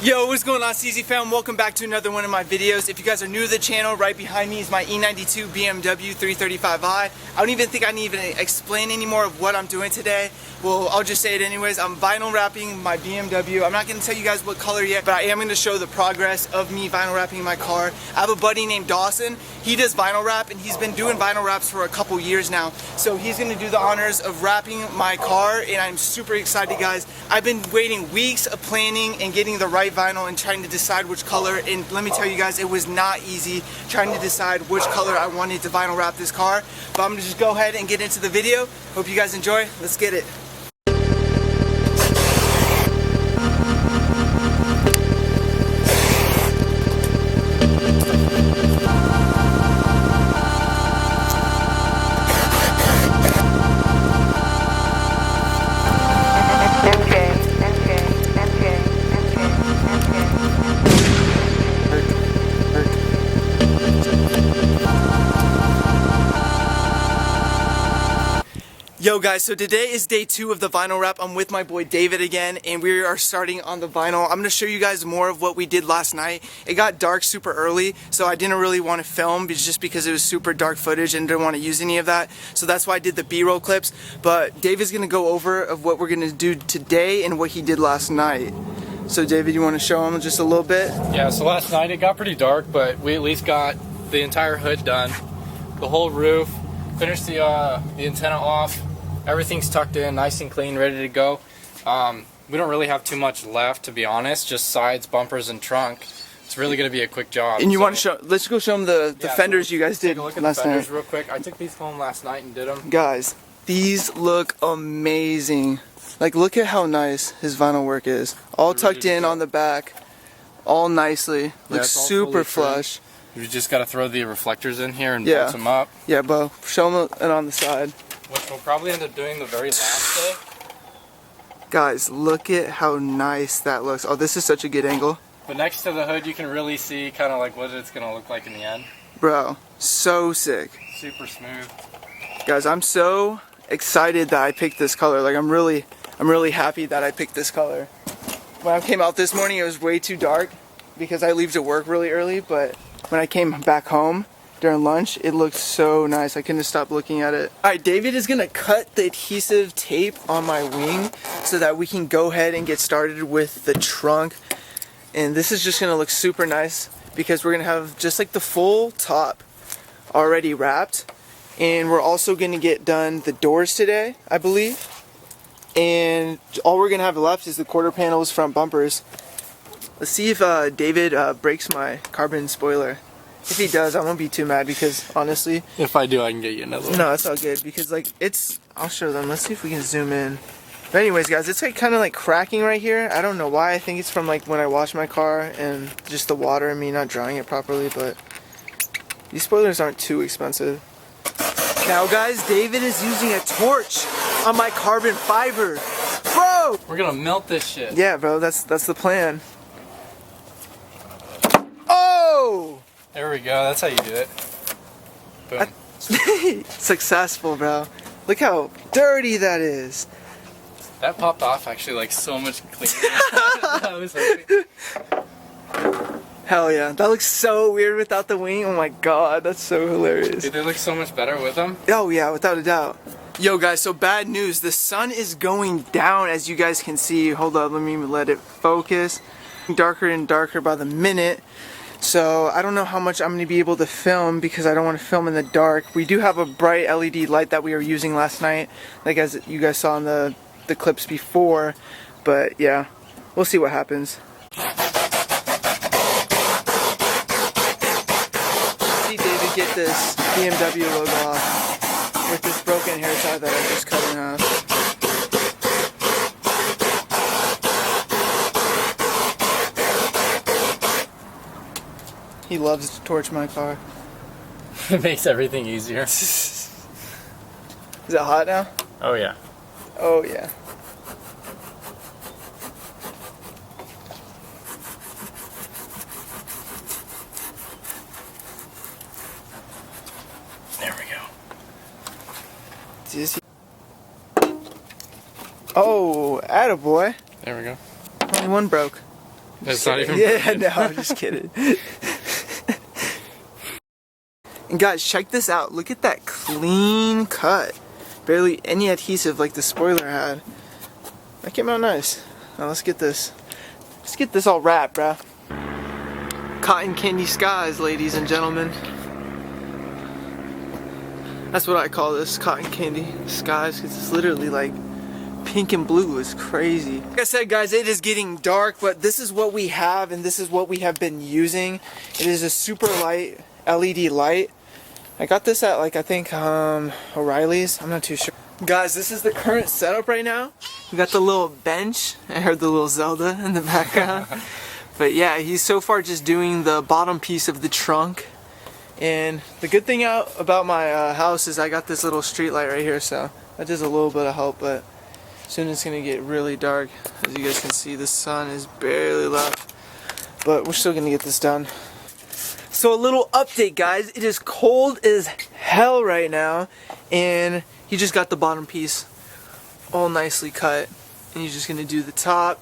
Yo, what's going on, SteezyJ fam? Welcome back to another one of my videos. If you guys are new to the channel, right behind me is my E92 BMW 335i. I don't even think I need to explain any more of what I'm doing today. Well, I'll just say it anyways. I'm vinyl wrapping my BMW. I'm not going to tell you guys what color yet, but I am going to show the progress of me vinyl wrapping my car. I have a buddy named Dawson. He does vinyl wrap, and he's been doing vinyl wraps for a couple years now. So he's going to do the honors of wrapping my car, and I'm super excited, guys. I've been waiting weeks of planning and getting the right vinyl and trying to decide which color, and let me tell you guys, it was not easy trying to decide which color I wanted to vinyl wrap this car. But I'm going to just go ahead and get into the video. Hope you guys enjoy. Let's get it. Yo guys, so today is day 2 of the vinyl wrap. I'm with my boy David again, and we are starting on the vinyl. I'm going to show you guys more of what we did last night. It got dark super early, so I didn't really want to film just because it was super dark footage and didn't want to use any of that. So that's why I did the B-roll clips. But David's going to go over of what we're going to do today and what he did last night. So David, you want to show him just a little bit? Yeah, so last night it got pretty dark, but we at least got the entire hood done, the whole roof, finished the antenna off. Everything's tucked in, nice and clean, ready to go. We don't really have too much left, to be honest, just sides, bumpers, and trunk. It's really going to be a quick job. And you want to show, let's go show them the fenders you guys did take a look at last the fenders night. real quick. I took these home last night and did them. Guys, these look amazing. Like, look at how nice his vinyl work is. All tucked in on the back, all nicely. Looks super flush. You just got to throw the reflectors in here and bolt them up. Yeah, Bo, show them and on the side. Which we'll probably end up doing the very last day. Guys, look at how nice that looks. Oh, this is such a good angle. But next to the hood, you can really see kind of like what it's going to look like in the end. Bro, so sick. Super smooth. Guys, I'm so excited that I picked this color. Like, I'm really happy that I picked this color. When I came out this morning, it was way too dark because I leave to work really early, but when I came back home during lunch, it looked so nice. I couldn't stop looking at it. Alright, David is gonna cut the adhesive tape on my wing so that we can go ahead and get started with the trunk. And this is just gonna look super nice because we're gonna have just like the full top already wrapped. And we're also gonna get done the doors today, I believe. And all we're gonna have left is the quarter panels, front bumpers. Let's see if David breaks my carbon spoiler. If he does, I won't be too mad because, honestly... If I do, I can get you another one. No, it's all good because, like, it's... I'll show them. Let's see if we can zoom in. But anyways, guys, it's, like, kind of, like, cracking right here. I don't know why. I think it's from, like, when I wash my car and just the water and me not drying it properly, but... These spoilers aren't too expensive. Now, guys, David is using a torch on my carbon fiber. Bro! We're gonna melt this shit. Yeah, bro, that's the plan. Oh! There we go, that's how you do it. Boom. Successful, bro. Look how dirty that is. That popped off actually like so much cleaner. I was hoping. Hell yeah. That looks so weird without the wing. Oh my god, that's so hilarious. Dude, they look so much better with them. Oh yeah, without a doubt. Yo guys, so bad news. The sun is going down as you guys can see. Hold up, let me let it focus. Darker and darker by the minute. So I don't know how much I'm going to be able to film because I don't want to film in the dark. We do have a bright LED light that we were using last night, like as you guys saw in the clips before. But yeah, we'll see what happens. See David get this BMW logo off with this broken hair tie that I just cut in half. He loves to torch my car. It makes everything easier. Is it hot now? Oh yeah. Oh yeah. There we go. Oh, attaboy. There we go. Only one broke. It's not even. Yeah, no, I'm just kidding. And guys, check this out. Look at that clean cut. Barely any adhesive like the spoiler had. That came out nice. Now let's get this. Let's get this all wrapped, bruh. Cotton candy skies, ladies and gentlemen. That's what I call this, cotton candy skies, because it's literally like pink and blue. It's crazy. Like I said, guys, it is getting dark, but this is what we have, and this is what we have been using. It is a super light LED light. I got this at like, I think O'Reilly's. I'm not too sure. Guys, this is the current setup right now. We got the little bench. I heard the little Zelda in the background. But yeah, he's so far just doing the bottom piece of the trunk. And the good thing about my house is I got this little street light right here, so that does a little bit of help. But soon it's gonna get really dark. As you guys can see, the sun is barely left. But we're still gonna get this done. So a little update, guys. It is cold as hell right now, and he just got the bottom piece all nicely cut, and he's just gonna do the top.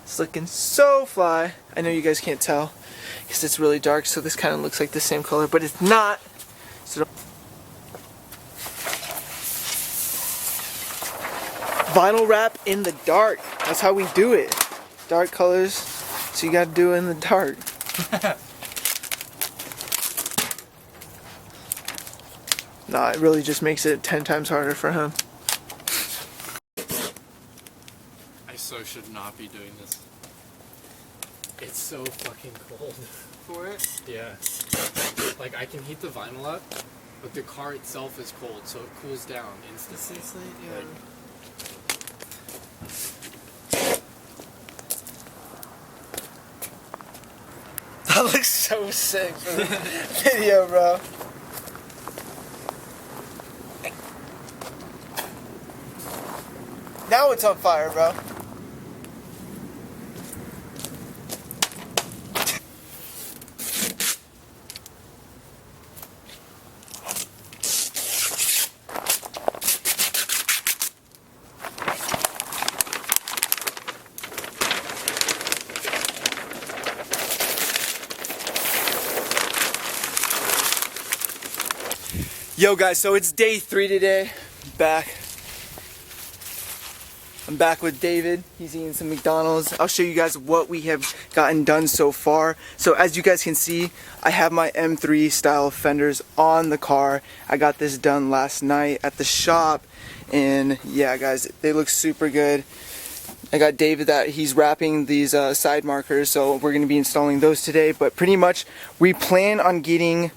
It's looking so fly. I know you guys can't tell because it's really dark, so this kind of looks like the same color, but it's not. So vinyl wrap in the dark. That's how we do it. Dark colors, so you gotta do it in the dark. Nah, it really just makes it 10 times harder for him. I so should not be doing this. It's so fucking cold. For it? Yeah. Like, I can heat the vinyl up, but the car itself is cold, so it cools down instantly. Yeah. That looks so sick for the video, bro. Now it's on fire, bro. Yo guys, so it's day 3 today. I'm back with David. He's eating some McDonald's. I'll show you guys what we have gotten done so far. So as you guys can see, I have my M3 style fenders on the car. I got this done last night at the shop, and yeah guys, they look super good. I got David that he's wrapping these side markers, so we're gonna be installing those today. But pretty much we plan on getting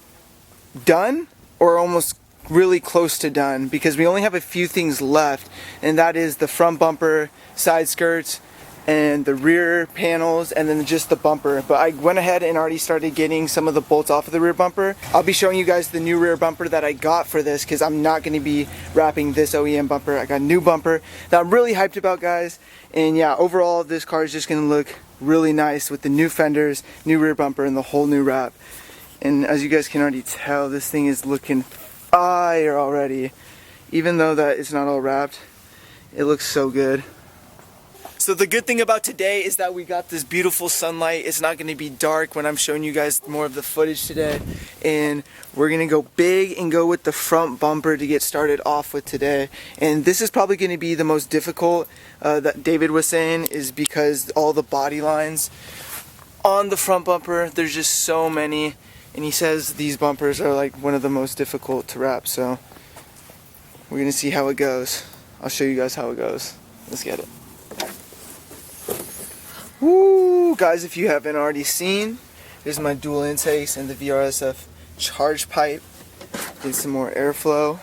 done or almost really close to done, because we only have a few things left, and that is the front bumper, side skirts, and the rear panels, and then just the bumper. But I went ahead and already started getting some of the bolts off of the rear bumper. I'll be showing you guys the new rear bumper that I got for this, because I'm not going to be wrapping this OEM bumper. I got a new bumper that I'm really hyped about, guys. And yeah, overall this car is just going to look really nice with the new fenders, new rear bumper, and the whole new wrap. And as you guys can already tell, this thing is looking fire already. Even though that it's not all wrapped, it looks so good. So the good thing about today is that we got this beautiful sunlight. It's not going to be dark when I'm showing you guys more of the footage today. And we're going to go big and go with the front bumper to get started off with today. And this is probably going to be the most difficult that David was saying, is because all the body lines on the front bumper, there's just so many. And he says these bumpers are like one of the most difficult to wrap, so we're gonna see how it goes. I'll show you guys how it goes. Let's get it. Woo! Guys, if you haven't already seen, here's my dual intakes and the VRSF charge pipe. Get some more airflow.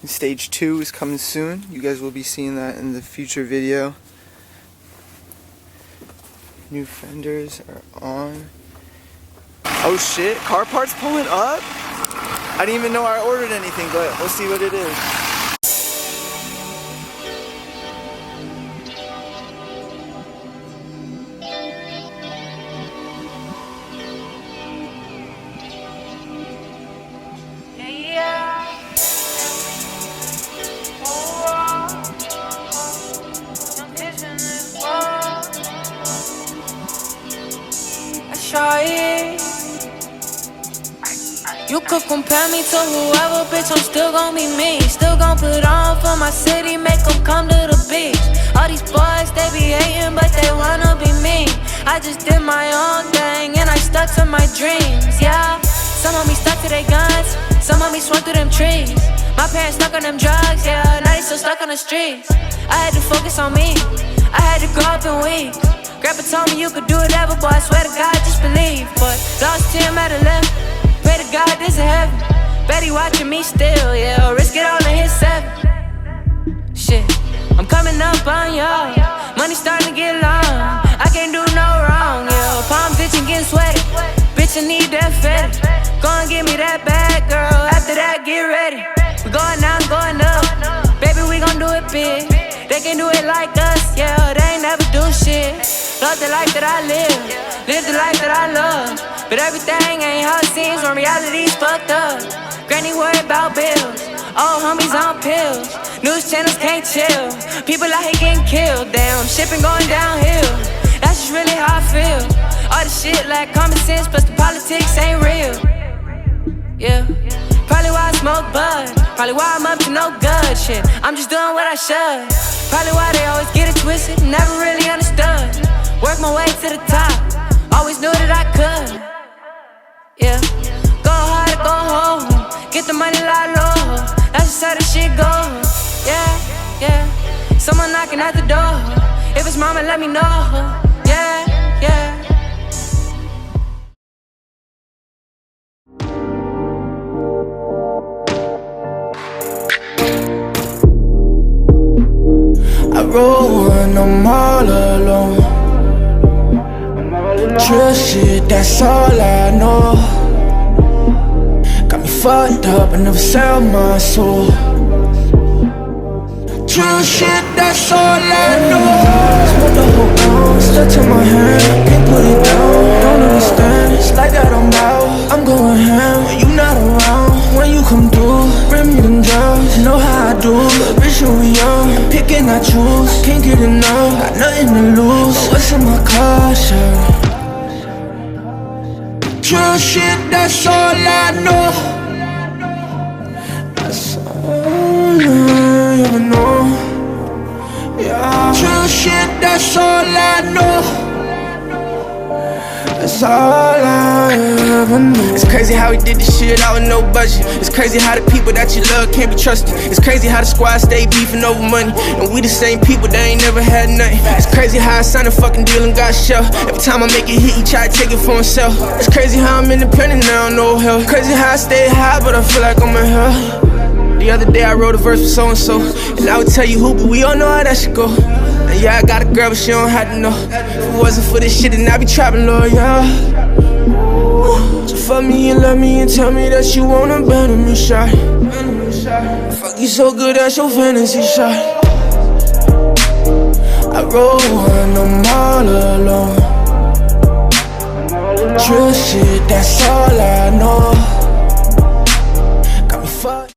And stage 2 is coming soon. You guys will be seeing that in the future video. New fenders are on. Oh shit, car parts pulling up? I didn't even know I ordered anything, but we'll see what it is. You could compare me to whoever, bitch, I'm still gon' be me. Still gon' put on for my city, make them come to the beach. All these boys, they be hating, but they wanna be me. I just did my own thing, and I stuck to my dreams, yeah. Some of me stuck to their guns, some of me swung through them trees. My parents stuck on them drugs, yeah, now they still stuck on the streets. I had to focus on me, I had to grow up in weeks. Grandpa told me you could do whatever, boy, I swear to God, just believe. But lost him at 11, pray to God this is heaven. Bet he watching me still, yeah, risk it all in his 7. Shit, I'm coming up on y'all, money starting to get long. I can't do no wrong, yeah, palms itching, getting sweaty. Bitch, I need that fetty. Go and give me that bag, girl, after that, get ready. We going down, going up, baby, we gon' do it big. They can do it like us, yeah, they ain't never do shit. Love the life that I live the life that I love. But everything ain't how it seems when reality's fucked up. Granny worried about bills, old homies on pills. News channels can't chill, people out here getting killed. Damn, shipping going downhill, that's just really how I feel. All the shit like common sense, plus the politics ain't real. Yeah, probably why I smoke bud, probably why I'm up to no good shit. I'm just doing what I should, probably why they always get it twisted, never really understood. Work my way to the top, always knew that I could. Yeah, go hard or go home, get the money lie low. That's just how the shit goes. Yeah, yeah, someone knocking at the door. If it's mama, let me know. Yeah, yeah. I roll when I'm all alone. Trill shit, that's all I know. Got me fucked up, I never sell my soul. Trill shit, that's all I know. Smoke the whole pound, stuck to my hand, can't put it down. Don't understand, it's like that I'm out. I'm going ham when you not around. When you come through, bring me them drugs. You know how I do, but bitch, you we young. Picking, I choose, can't get enough. Got nothing to lose, but what's in my car, shirt? Trill shit, that's all I know. That's all I ever know. Yeah. Trill shit, that's all I know. That's all I ever knew. It's crazy how we did this shit out with no budget. It's crazy how the people that you love can't be trusted. It's crazy how the squad stay beefing over money, and we the same people that ain't never had nothing. It's crazy how I signed a fucking deal and got shell. Every time I make it hit, he try to take it for himself. It's crazy how I'm independent now, no help. Crazy how I stay high, but I feel like I'm in hell. The other day I wrote a verse for so-and-so, and I would tell you who, but we all know how that should go. And yeah, I got a girl, but she don't have to know. If it wasn't for this shit, then I'd be trapping, Lord, yeah. So fuck me and love me and tell me that you won't abandon me, shot. Fuck you so good, that's your fantasy, shot. I roll when I'm all alone. Trill shit, that's all I know. Got me fucked.